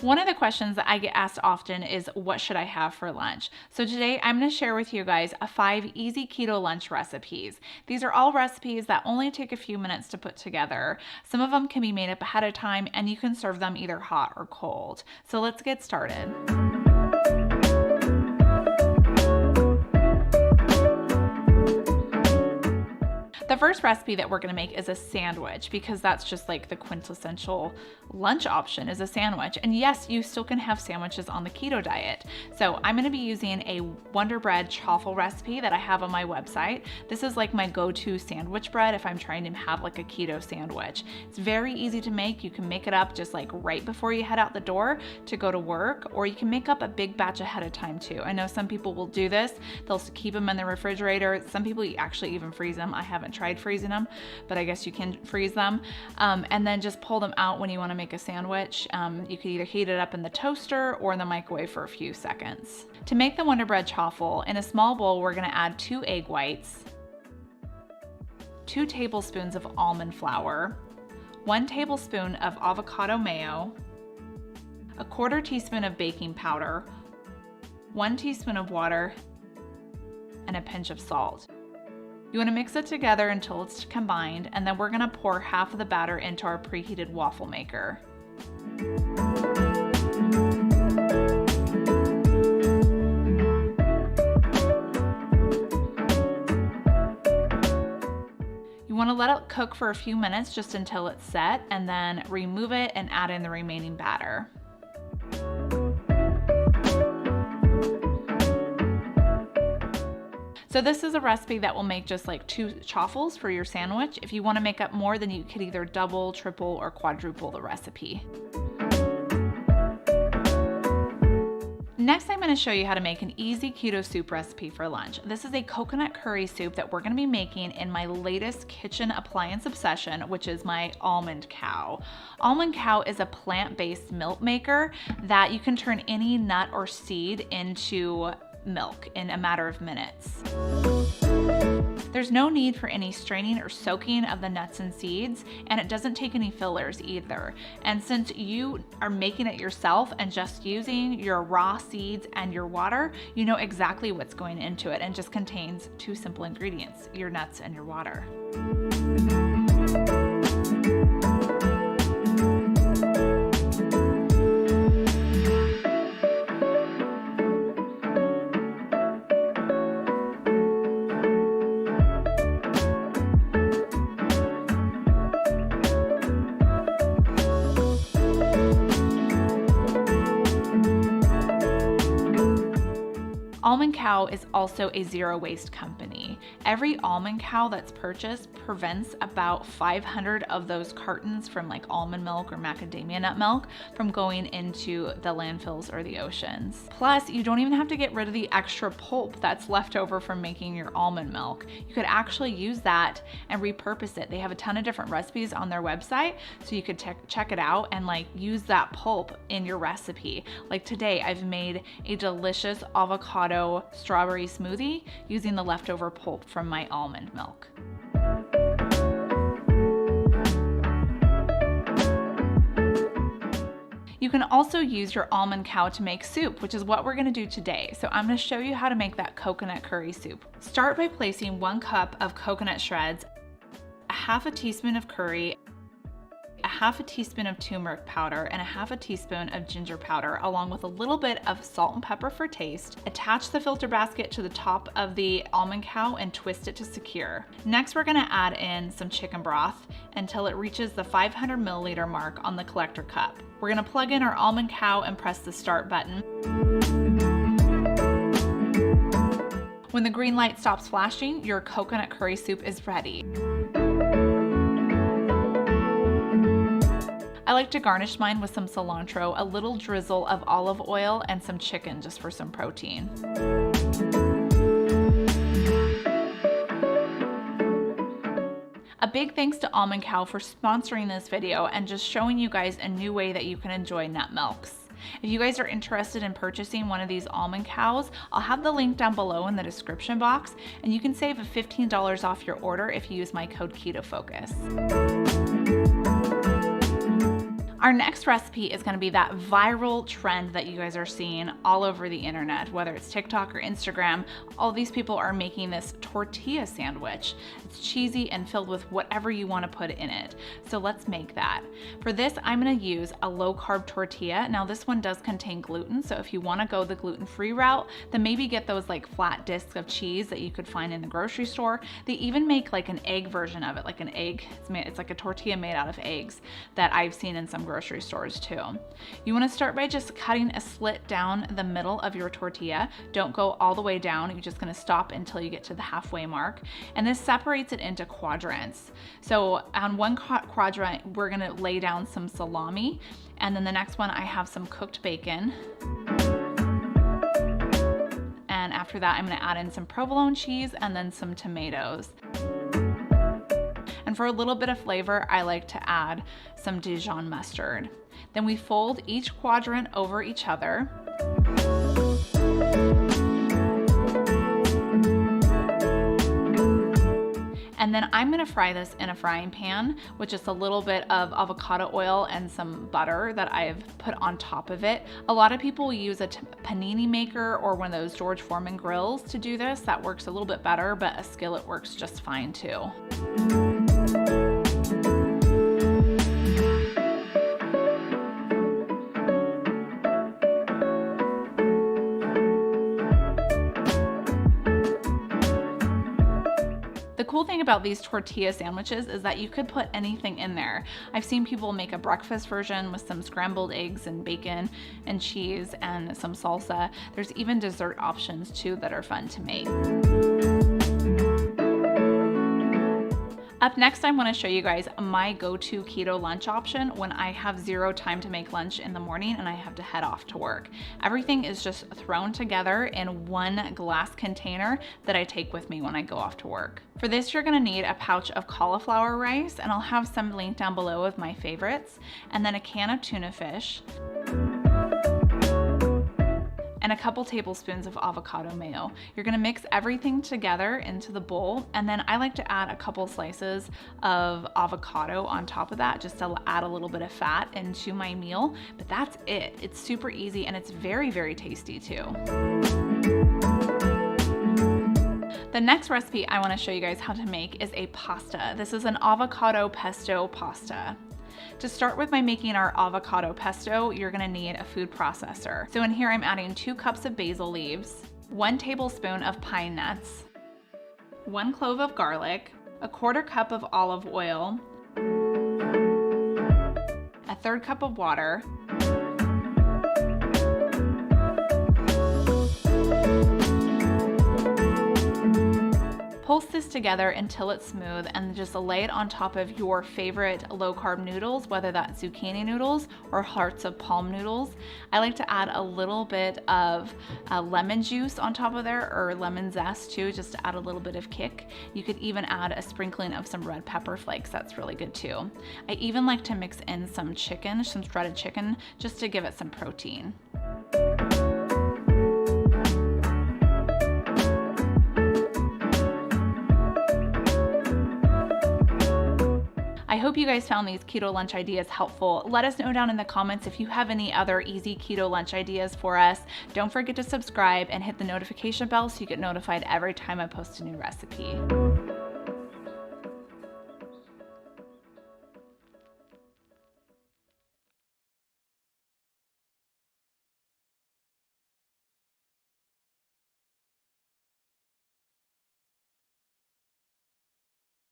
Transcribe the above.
One of the questions that I get asked often is, what should I have for lunch? So today I'm going to share with you guys 5 easy keto lunch recipes. These are all recipes that only take a few minutes to put together. Some of them can be made up ahead of time and you can serve them either hot or cold. So let's get started. The first recipe that we're going to make is a sandwich, because that's just like the quintessential lunch option is a sandwich. And yes, you still can have sandwiches on the keto diet. So I'm going to be using a Wonder Bread chaffle recipe that I have on my website. This is like my go-to sandwich bread if I'm trying to have like a keto sandwich. It's very easy to make. You can make it up just like right before you head out the door to go to work, or you can make up a big batch ahead of time too. I know some people will do this. They'll keep them in the refrigerator. Some people actually even freeze them. I haven't tried freezing them, but I guess you can freeze them, and then just pull them out when you want to make a sandwich. You could either heat it up in the toaster or in the microwave for a few seconds. To make the Wonder Bread chaffle, in a small bowl we're going to add 2 egg whites, 2 tablespoons of almond flour, 1 tablespoon of avocado mayo, 1/4 teaspoon of baking powder, 1 teaspoon of water, and a pinch of salt. You want to mix it together until it's combined, and then we're going to pour half of the batter into our preheated waffle maker. You want to let it cook for a few minutes just until it's set, and then remove it and add in the remaining batter. So this is a recipe that will make just like 2 chaffles for your sandwich. If you want to make up more, then you could either double, triple, or quadruple the recipe. Next, I'm going to show you how to make an easy keto soup recipe for lunch. This is a coconut curry soup that we're going to be making in my latest kitchen appliance obsession, which is my Almond Cow. Almond Cow is a plant-based milk maker that you can turn any nut or seed into milk in a matter of minutes. There's no need for any straining or soaking of the nuts and seeds, and it doesn't take any fillers either. And since you are making it yourself and just using your raw seeds and your water, you know exactly what's going into it, and just contains 2 simple ingredients, your nuts and your water. Almond Cow is also a zero waste company. Every Almond Cow that's purchased prevents about 500 of those cartons from like almond milk or macadamia nut milk from going into the landfills or the oceans. Plus, you don't even have to get rid of the extra pulp that's left over from making your almond milk. You could actually use that and repurpose it. They have a ton of different recipes on their website, so you could check it out and like use that pulp in your recipe. Like today, I've made a delicious avocado strawberry smoothie using the leftover pulp from my almond milk. You can also use your Almond Cow to make soup, which is what we're going to do today. So I'm going to show you how to make that coconut curry soup. Start by placing 1 cup of coconut shreds, 1/2 teaspoon of curry, 1/2 teaspoon of turmeric powder, and 1/2 teaspoon of ginger powder, along with a little bit of salt and pepper for taste. Attach the filter basket to the top of the Almond Cow and twist it to secure. Next, we're gonna add in some chicken broth until it reaches the 500 milliliter mark on the collector cup. We're gonna plug in our Almond Cow and press the start button. When the green light stops flashing, your coconut curry soup is ready. I like to garnish mine with some cilantro, a little drizzle of olive oil, and some chicken just for some protein. A big thanks to Almond Cow for sponsoring this video and just showing you guys a new way that you can enjoy nut milks. If you guys are interested in purchasing one of these Almond Cows, I'll have the link down below in the description box, and you can save $15 off your order if you use my code KETOFOCUS. Our next recipe is going to be that viral trend that you guys are seeing all over the internet, whether it's TikTok or Instagram. All these people are making this tortilla sandwich. It's cheesy and filled with whatever you want to put in it. So let's make that. For this, I'm going to use a low carb tortilla. Now this one does contain gluten, so if you want to go the gluten-free route, then maybe get those like flat discs of cheese that you could find in the grocery store. They even make like an egg version of it, like an egg. It's like a tortilla made out of eggs that I've seen in some grocery stores too. You want to start by just cutting a slit down the middle of your tortilla. Don't go all the way down. You're just going to stop until you get to the halfway mark. And this separates it into quadrants. So on one quadrant, we're going to lay down some salami. And then the next one, I have some cooked bacon. And after that, I'm going to add in some provolone cheese and then some tomatoes. And for a little bit of flavor, I like to add some Dijon mustard. Then we fold each quadrant over each other. And then I'm gonna fry this in a frying pan with just a little bit of avocado oil and some butter that I've put on top of it. A lot of people use a panini maker or one of those George Foreman grills to do this. That works a little bit better, but a skillet works just fine too. The cool thing about these tortilla sandwiches is that you could put anything in there. I've seen people make a breakfast version with some scrambled eggs and bacon and cheese and some salsa. There's even dessert options too that are fun to make. Up next, I want to show you guys my go-to keto lunch option when I have zero time to make lunch in the morning and I have to head off to work. Everything is just thrown together in one glass container that I take with me when I go off to work. For this, you're going to need a pouch of cauliflower rice, and I'll have some linked down below of my favorites, and then a can of tuna fish, and a couple tablespoons of avocado mayo. You're gonna mix everything together into the bowl, and then I like to add a couple slices of avocado on top of that just to add a little bit of fat into my meal, but that's it. It's super easy and it's very, very tasty too. The next recipe I wanna show you guys how to make is a pasta. This is an avocado pesto pasta. To start with by making our avocado pesto, you're gonna need a food processor. So in here I'm adding 2 cups of basil leaves, 1 tablespoon of pine nuts, 1 clove of garlic, a 1/4 cup of olive oil, a 1/3 cup of water, pulse this together until it's smooth and just lay it on top of your favorite low-carb noodles, whether that's zucchini noodles or hearts of palm noodles. I like to add a little bit of lemon juice on top of there, or lemon zest too, just to add a little bit of kick. You could even add a sprinkling of some red pepper flakes. That's really good too. I even like to mix in some chicken, some shredded chicken, just to give it some protein. I hope you guys found these keto lunch ideas helpful. Let us know down in the comments if you have any other easy keto lunch ideas for us. Don't forget to subscribe and hit the notification bell so you get notified every time I post a new recipe.